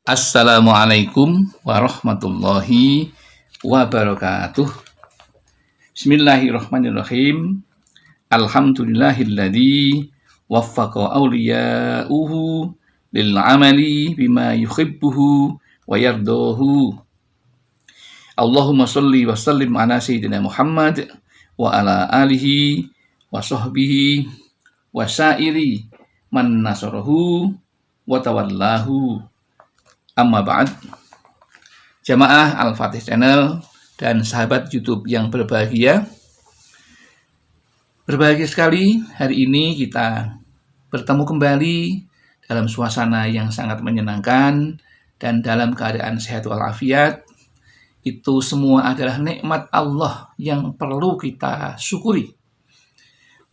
Assalamualaikum warahmatullahi wabarakatuh. Bismillahirrahmanirrahim. Alhamdulillahilladzi waffaqa awliya'uhu lil amali bima yuhibbuhu wa yardahu. Allahumma sholli wa sallim ala sayyidina Muhammad wa ala alihi wa sahbihi wa syairi man nasarahu wa tawallahu. Amma ba'd. Jamaah Al-Fatih Channel dan sahabat YouTube yang berbahagia. Berbahagia sekali hari ini kita bertemu kembali dalam suasana yang sangat menyenangkan dan dalam keadaan sehat walafiat. Itu semua adalah nikmat Allah yang perlu kita syukuri.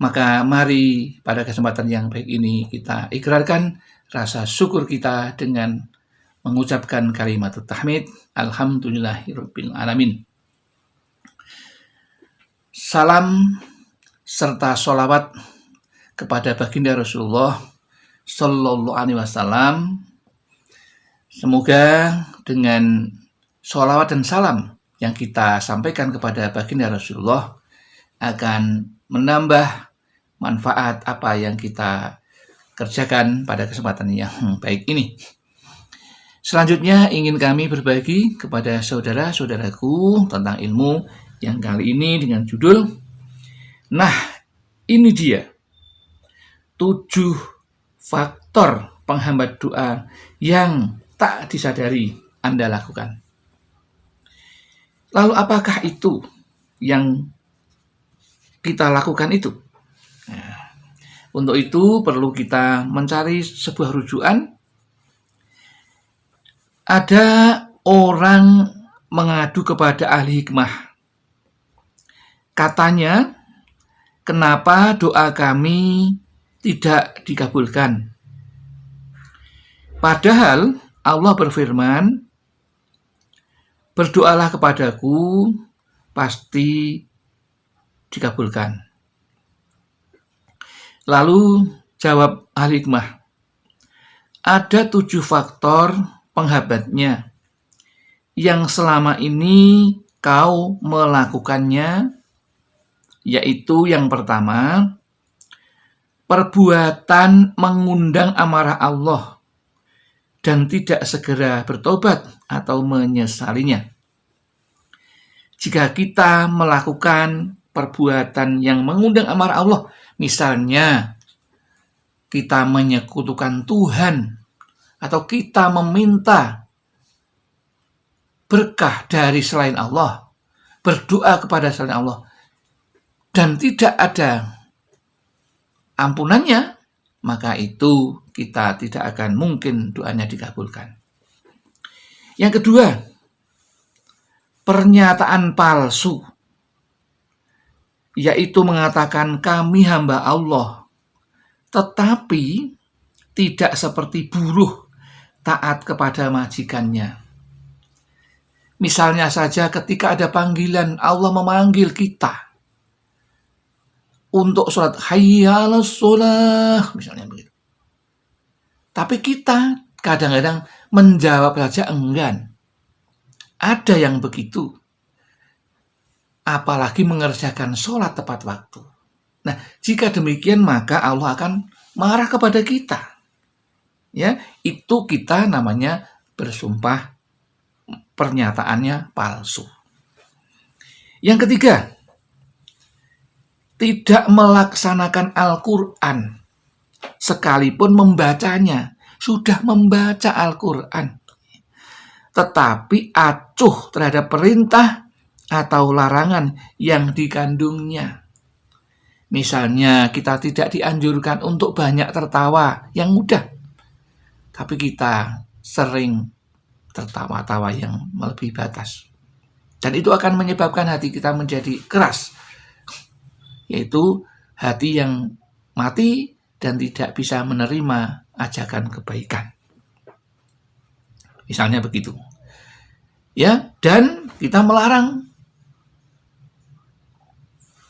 Maka mari pada kesempatan yang baik ini kita ikrarkan rasa syukur kita dengan mengucapkan kalimat tahmid, alhamdulillahirabbil alamin. Salam serta sholawat kepada baginda Rasulullah Sallallahu Alaihi Wasallam. Semoga dengan sholawat dan salam yang kita sampaikan kepada baginda Rasulullah akan menambah manfaat apa yang kita kerjakan pada kesempatan yang baik ini. Selanjutnya ingin kami berbagi kepada saudara-saudaraku tentang ilmu yang kali ini dengan judul, nah ini dia 7 faktor penghambat doa yang tak disadari Anda lakukan. Lalu apakah itu yang kita lakukan itu? Nah, untuk itu perlu kita mencari sebuah rujukan. Ada orang mengadu kepada ahli hikmah. Katanya, kenapa doa kami tidak dikabulkan? Padahal Allah berfirman, berdoalah kepadaku, pasti dikabulkan. Lalu jawab ahli hikmah, ada 7 faktor penghambatnya yang selama ini kau melakukannya, yaitu yang pertama, perbuatan mengundang amarah Allah dan tidak segera bertobat atau menyesalinya. Jika kita melakukan perbuatan yang mengundang amarah Allah, misalnya kita menyekutukan Tuhan, atau kita meminta berkah dari selain Allah, berdoa kepada selain Allah, dan tidak ada ampunannya, maka itu kita tidak akan mungkin doanya dikabulkan. Yang kedua, pernyataan palsu, yaitu mengatakan kami hamba Allah, tetapi tidak seperti buruh taat kepada majikannya. Misalnya saja ketika ada panggilan, Allah memanggil kita untuk sholat, hayya 'alas sholah, misalnya begitu. Tapi kita kadang-kadang menjawab saja enggan. Ada yang begitu. Apalagi mengerjakan sholat tepat waktu. Nah, jika demikian maka Allah akan marah kepada kita. Ya, itu kita namanya bersumpah, pernyataannya palsu. Yang ketiga, tidak melaksanakan Al-Quran sekalipun membacanya, sudah membaca Al-Quran, tetapi acuh terhadap perintah atau larangan yang dikandungnya. Misalnya kita tidak dianjurkan untuk banyak tertawa yang mudah, tapi kita sering tertawa-tawa yang melebihi batas. Dan itu akan menyebabkan hati kita menjadi keras, yaitu hati yang mati dan tidak bisa menerima ajakan kebaikan. Misalnya begitu. Ya, dan kita melarang.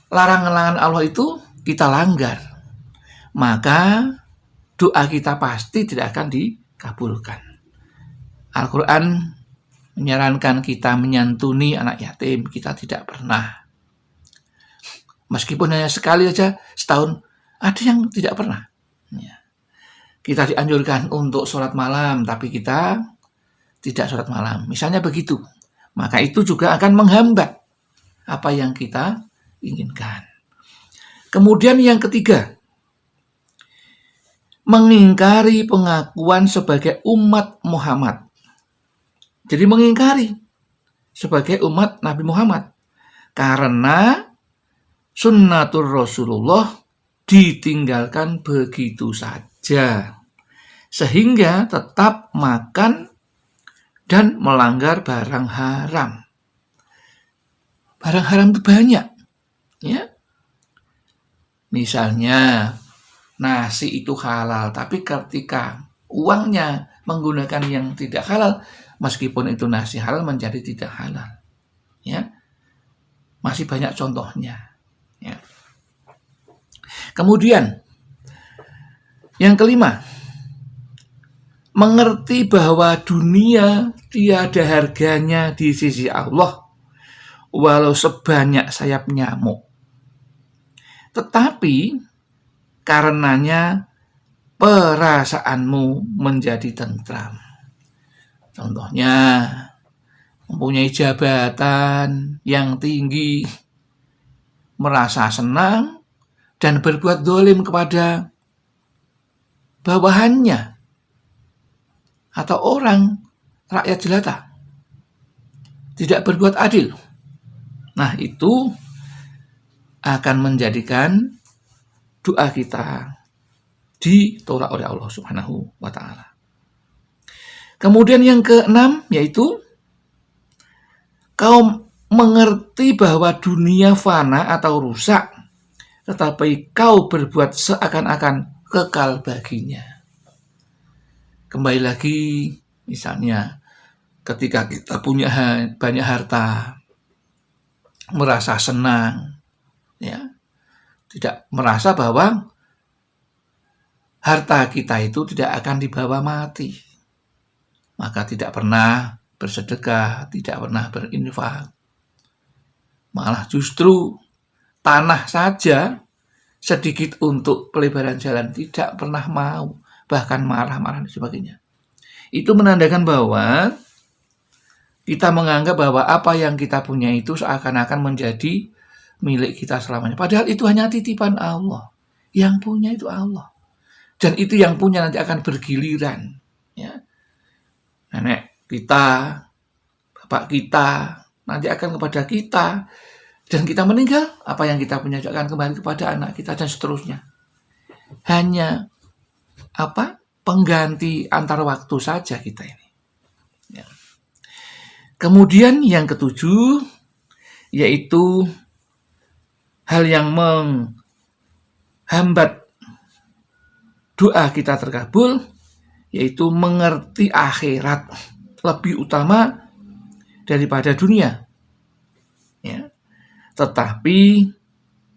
Larangan-larangan Allah itu kita langgar. Maka doa kita pasti tidak akan dikabulkan. Al-Quran menyarankan kita menyantuni anak yatim, kita tidak pernah. Meskipun hanya sekali saja setahun, ada yang tidak pernah. Ya. Kita dianjurkan untuk sholat malam, tapi kita tidak sholat malam. Misalnya begitu. Maka itu juga akan menghambat apa yang kita inginkan. Kemudian yang ketiga, mengingkari pengakuan sebagai umat Muhammad. Jadi mengingkari sebagai umat Nabi Muhammad. Karena sunnatur Rasulullah ditinggalkan begitu saja. Sehingga tetap makan dan melanggar barang haram. Barang haram itu banyak. Ya. Misalnya nasi itu halal, tapi ketika uangnya menggunakan yang tidak halal, meskipun itu nasi halal menjadi tidak halal. Ya. Masih banyak contohnya. Ya. Kemudian yang kelima, mengerti bahwa dunia tiada harganya di sisi Allah, walau sebanyak sayap nyamuk. Tetapi karenanya perasaanmu menjadi tentram. Contohnya, mempunyai jabatan yang tinggi, merasa senang, dan berbuat dolim kepada bawahannya atau orang, rakyat jelata. Tidak berbuat adil. Nah, itu akan menjadikan doa kita ditolak oleh Allah Subhanahu wa ta'ala. Kemudian yang keenam, yaitu kau mengerti bahwa dunia fana atau rusak, tetapi kau berbuat seakan-akan kekal baginya. Kembali lagi, misalnya ketika kita punya banyak harta, merasa senang, ya, tidak merasa bahwa harta kita itu tidak akan dibawa mati. Maka tidak pernah bersedekah, tidak pernah berinfak. Malah justru tanah saja sedikit untuk pelebaran jalan tidak pernah mau, bahkan marah-marah dan sebagainya. Itu menandakan bahwa kita menganggap bahwa apa yang kita punya itu seakan-akan menjadi milik kita selamanya. Padahal itu hanya titipan Allah. Yang punya itu Allah. Dan itu yang punya nanti akan bergiliran. Ya. Nenek kita, bapak kita, nanti akan kepada kita. Dan kita meninggal, apa yang kita punya akan kembali kepada anak kita dan seterusnya. Hanya pengganti antar waktu saja kita ini. Ya. Kemudian yang ketujuh, yaitu hal yang menghambat doa kita terkabul, yaitu mengerti akhirat lebih utama daripada dunia. Ya. Tetapi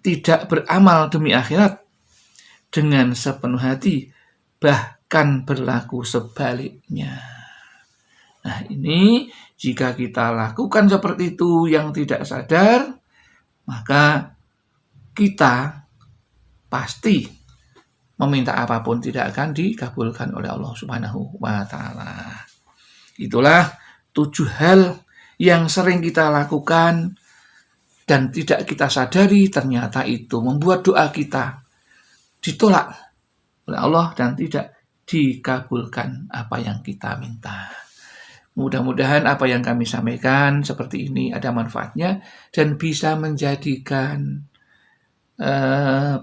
tidak beramal demi akhirat dengan sepenuh hati, bahkan berlaku sebaliknya. Nah, ini jika kita lakukan seperti itu yang tidak sadar, maka kita pasti meminta apapun tidak akan dikabulkan oleh Allah Subhanahu wa ta'ala. Itulah 7 hal yang sering kita lakukan dan tidak kita sadari, ternyata itu membuat doa kita ditolak oleh Allah dan tidak dikabulkan apa yang kita minta. Mudah-mudahan apa yang kami sampaikan seperti ini ada manfaatnya dan bisa menjadikan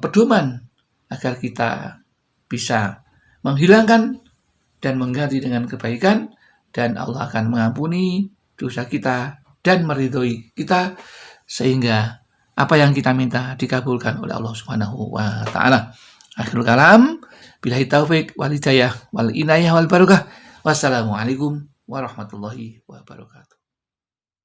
pedoman agar kita bisa menghilangkan dan mengganti dengan kebaikan, dan Allah akan mengampuni dosa kita dan meridhoi kita sehingga apa yang kita minta dikabulkan oleh Allah Subhanahu wa ta'ala. Akhirul kalam, billahi taufik wal hidayah wal inayah wal barakah. Wassalamualaikum warahmatullahi wabarakatuh.